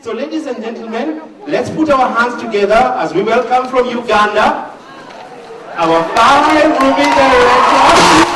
So ladies and gentlemen, let's put our hands together as we welcome from Uganda our 5 Ruby directors.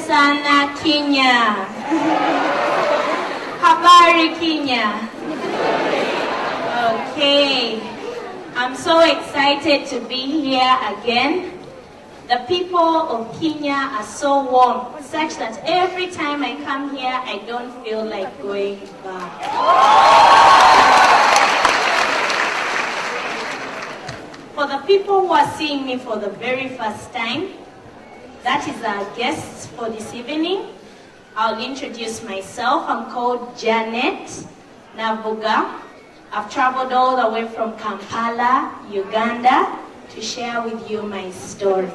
Sana Kenya. Habari Kenya. Okay. I'm so excited to be here again. The people of Kenya are so warm, such that every time I come here, I don't feel like going back. For the people who are seeing me for the very first time, that is our guests for this evening. I'll introduce myself. I'm called Janet Navuga. I've traveled all the way from Kampala, Uganda, to share with you my story.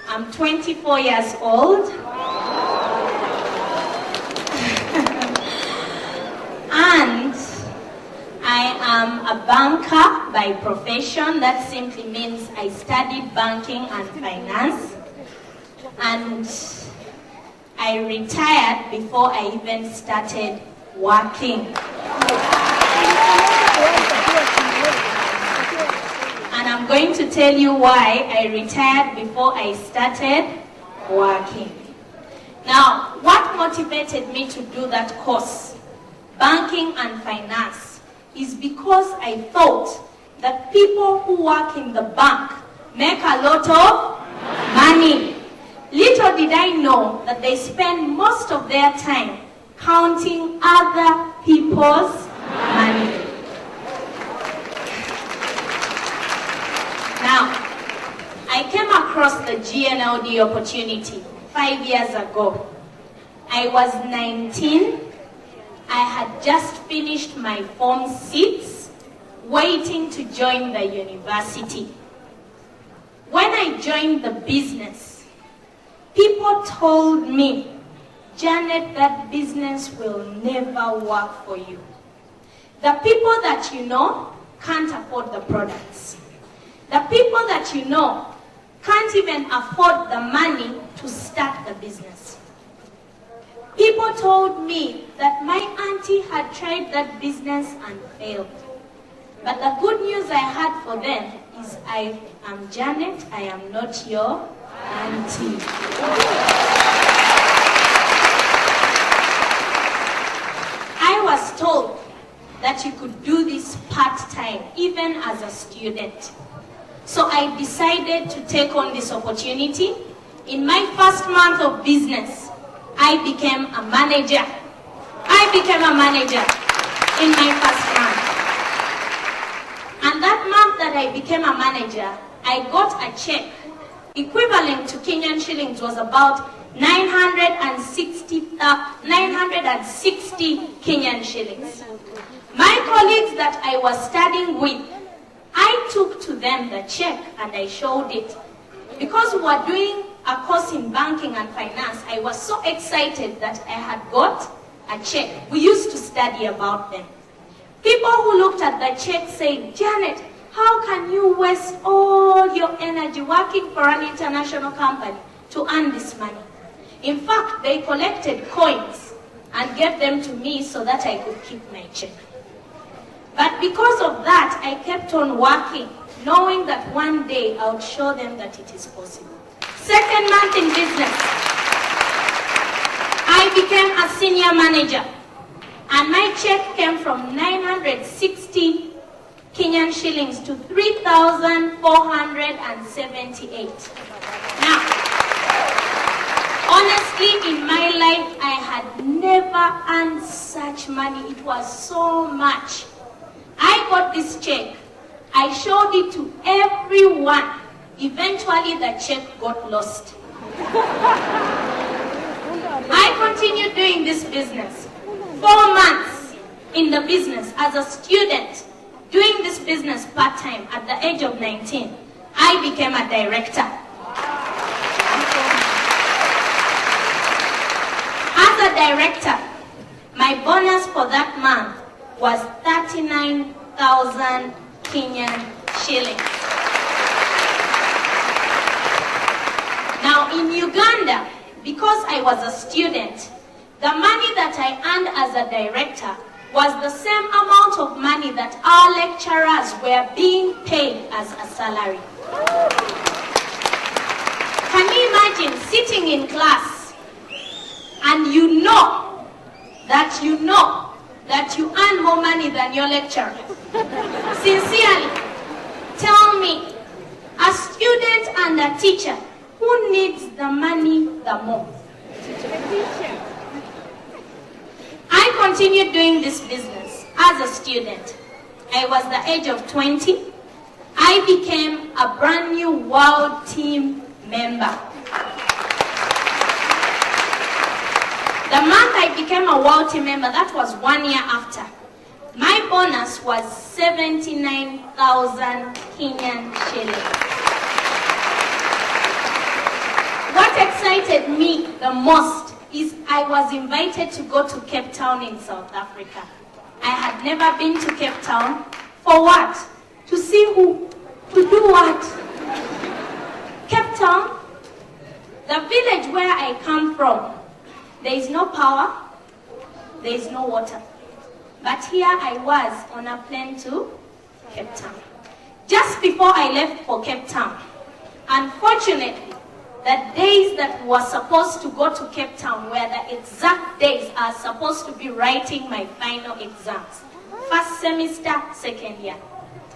I'm 24 years old. And I am a banker by profession. That simply means I studied banking and finance. And I retired before I even started working. And I'm going to tell you why I retired before I started working. Now, what motivated me to do that course, banking and finance, is because I thought that people who work in the bank make a lot of money. Little did I know that they spend most of their time counting other people's money. Now, I came across the GNLD opportunity 5 years ago. I was 19. I had just finished my Form 6, waiting to join the university. When I joined the business, people told me, Janet, that business will never work for you. The people that you know can't afford the products. The people that you know can't even afford the money to start the business. People told me that my auntie had tried that business and failed. But the good news I had for them is I am Janet, I am not your auntie. I was told that you could do this part-time, even as a student. So I decided to take on this opportunity. In my first month of business, I became a manager. I became a manager in my first month. And that month that I became a manager, I got a check equivalent to Kenyan shillings was about 960 Kenyan shillings. My colleagues that I was studying with, I took to them the check and I showed it. Because we were doing a course in banking and finance, I was so excited that I had got a check. We used to study about them. People who looked at the check said, Janet, how can you waste all your energy working for an international company to earn this money? In fact, they collected coins and gave them to me so that I could keep my check. But because of that, I kept on working, knowing that one day I would show them that it is possible. Second month in business, I became a senior manager. And my check came from 960 Kenyan shillings to 3,478. Now, Honestly, in my life, I had never earned such money. It was so much. I got this check. I showed it to everyone. Eventually, the check got lost. I continued doing this business. 4 months in the business as a student, doing this business part-time at the age of 19, I became a director. As a director, my bonus for that month was 39,000 Kenyan shillings. Now in Uganda, because I was a student, the money that I earned as a director was the same amount of money that our lecturers were being paid as a salary. Can you imagine sitting in class and you know that you earn more money than your lecturer? Sincerely, tell me, a student and a teacher, who needs the money the most? I continued doing this business as a student. I was the age of 20. I became a brand new world team member. The month I became a world team member, that was 1 year after, my bonus was 79,000 Kenyan shillings. What excited me the most is I was invited to go to Cape Town in South Africa. I had never been to Cape Town. For what? To see who? To do what? Cape Town, the village where I come from, there is no power, there is no water. But here I was on a plane to Cape Town. Just before I left for Cape Town, unfortunately, the days that we were supposed to go to Cape Town were the exact days I was supposed to be writing my final exams. First semester, second year.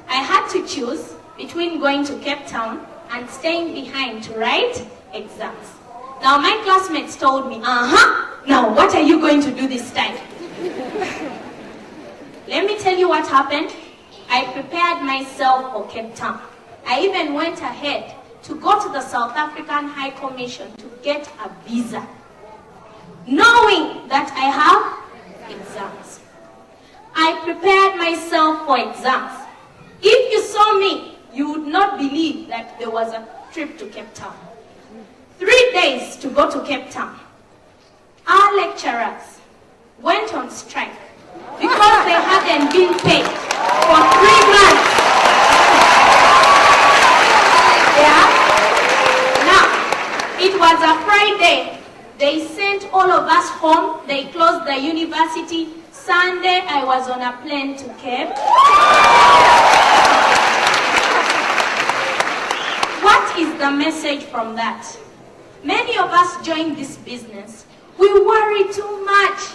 I had to choose between going to Cape Town and staying behind to write exams. Now my classmates told me, now what are you going to do this time? Let me tell you what happened. I prepared myself for Cape Town. I even went ahead to go to the South African High Commission to get a visa, knowing that I have exams. I prepared myself for exams. If you saw me, you would not believe that there was a trip to Cape Town. 3 days to go to Cape Town. Our lecturers went on strike because they hadn't been paid for 3 months. Yeah? Now, it was a Friday. They sent all of us home. They closed the university. Sunday, I was on a plane to Cape. What is the message from that? Many of us join this business. We worry too much.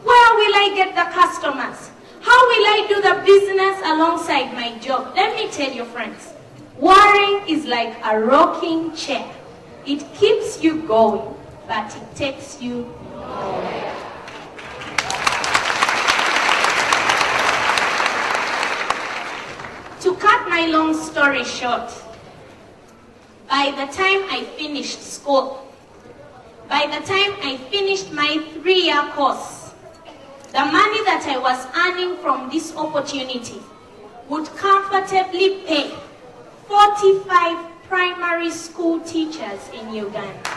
Where will I get the customers? How will I do the business alongside my job? Let me tell you, friends, worrying is like a rocking chair. It keeps you going, but it takes you nowhere. To cut my long story short, by the time I finished school, by the time I finished my 3-year course, the money that I was earning from this opportunity would comfortably pay 45 primary school teachers in Uganda.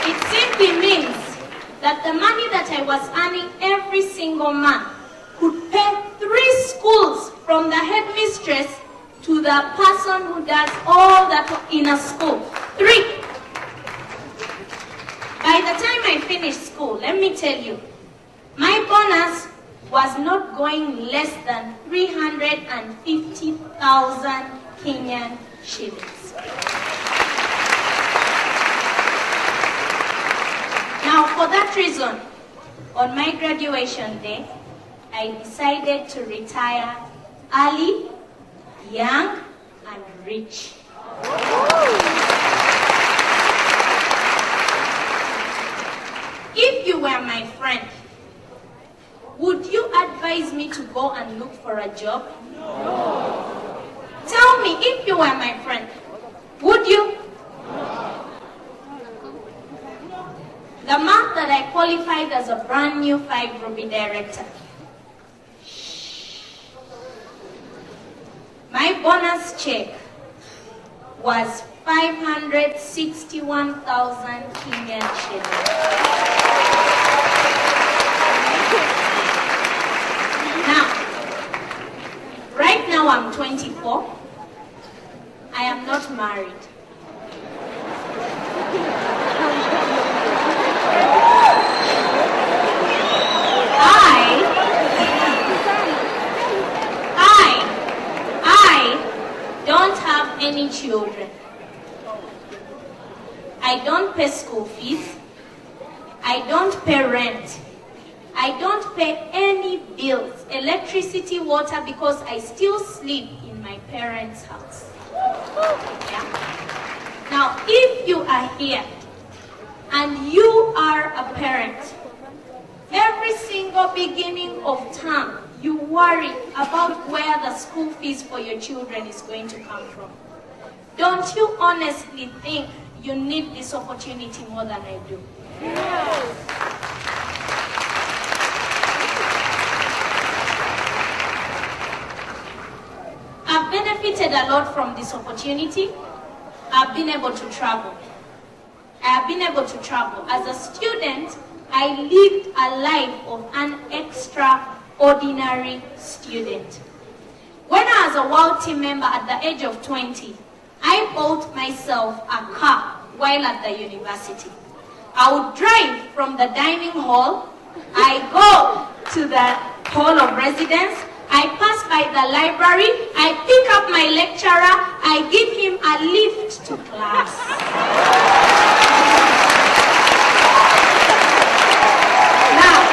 It simply means that the money that I was earning every single month could pay 3 schools, from the headmistress to the person who does all that in a school. 3. By the time I finished school, let me tell you, my bonus was not going less than 350,000 Kenyan shillings. Now, for that reason, on my graduation day, I decided to retire early, young, and rich. were my friend, would you advise me to go and look for a job? No. Tell me, if you were my friend, would you? The month that I qualified as a brand new 5 Ruby director, my bonus check was 561,000 Kenyan shillings. Right now I'm 24. I am not married. I don't have any children. I don't pay school fees. I don't pay rent. I don't pay any bills, electricity, water, because I still sleep in my parents' house. Yeah? Now, if you are here and you are a parent, every single beginning of term, you worry about where the school fees for your children is going to come from. Don't you honestly think you need this opportunity more than I do? Yes. I've benefited a lot from this opportunity. I've been able to travel. As a student, I lived a life of an extraordinary student. When I was a world team member at the age of 20, I bought myself a car while at the university. I would drive from the dining hall, I go to the hall of residence, I pass by the library, I pick up my lecturer, I give him a lift to class. Now,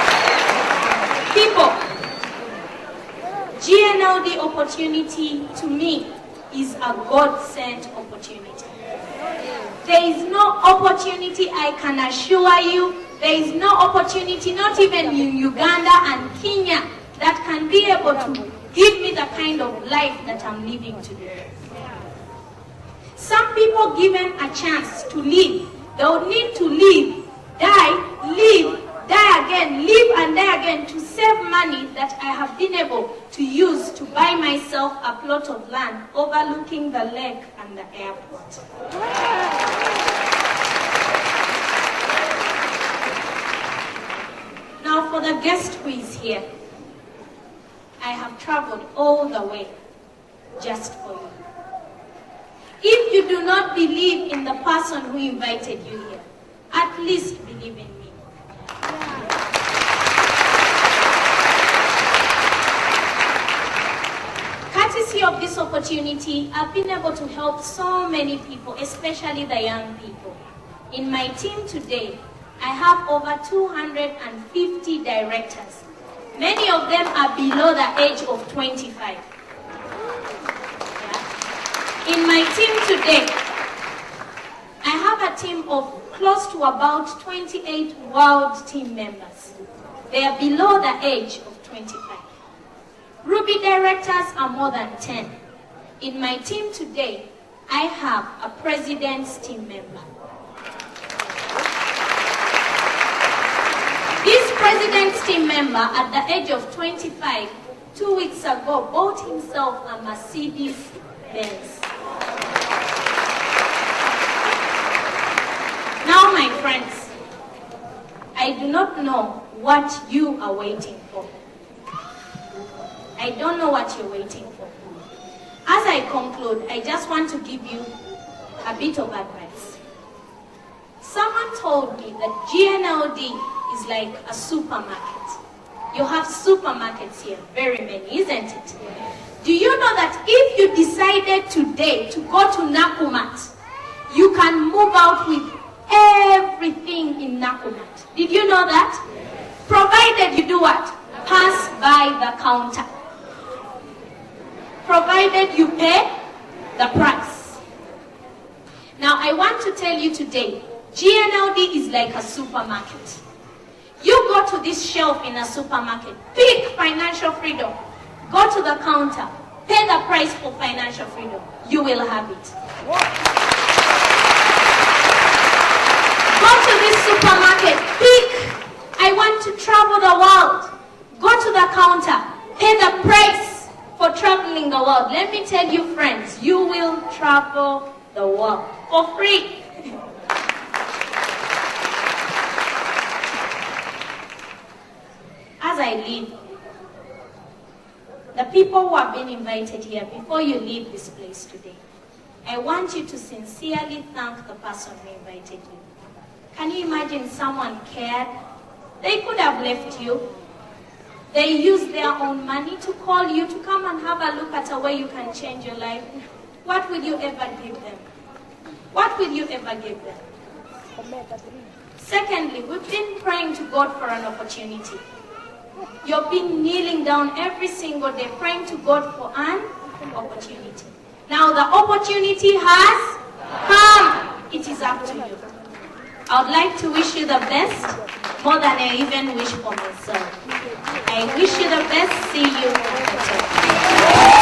people, GNLD opportunity to me is a God-sent opportunity. There is no opportunity, I can assure you, there is no opportunity, not even in Uganda and Kenya, that can be able to give me the kind of life that I'm living today. Some people given a chance to live, they would need to live, die again, live and die again to save money that I have been able to use to buy myself a plot of land overlooking the lake and the airport. Now for the guest who is here, I have traveled all the way just for you. If you do not believe in the person who invited you here, at least believe in me. Courtesy of this opportunity, I've been able to help so many people, especially the young people. In my team today, I have over 250 directors. Many of them are below the age of 25. Yeah. In my team today, I have a team of close to about 28 world team members. They are below the age of 25. Ruby directors are more than 10. In my team today, I have a president's team member. This president's team member, at the age of 25, 2 weeks ago, bought himself a Mercedes Benz. Now, my friends, I do not know what you are waiting for. I don't know what you're waiting for. As I conclude, I just want to give you a bit of advice. Someone told me that GNLD is like a supermarket. You have supermarkets here, very many, isn't it? Do you know that if you decided today to go to Nakumat, you can move out with everything in Nakumat? Did you know that? Provided you do what? Pass by the counter. Provided you pay the price. Now I want to tell you today, GNLD is like a supermarket. You go to this shelf in a supermarket, pick financial freedom, go to the counter, pay the price for financial freedom. You will have it. Go to this supermarket, pick, I want to travel the world. Go to the counter, pay the price for traveling the world. Let me tell you, friends, you will travel the world for free. As I leave, the people who have been invited here, before you leave this place today, I want you to sincerely thank the person who invited you. Can you imagine someone cared? They could have left you. They used their own money to call you to come and have a look at a way you can change your life. What will you ever give them? What will you ever give them? Secondly, we've been praying to God for an opportunity. You've been kneeling down every single day praying to God for an opportunity. Now the opportunity has come. It is up to you. I would like to wish you the best, more than I even wish for myself. I wish you the best. See you at the top.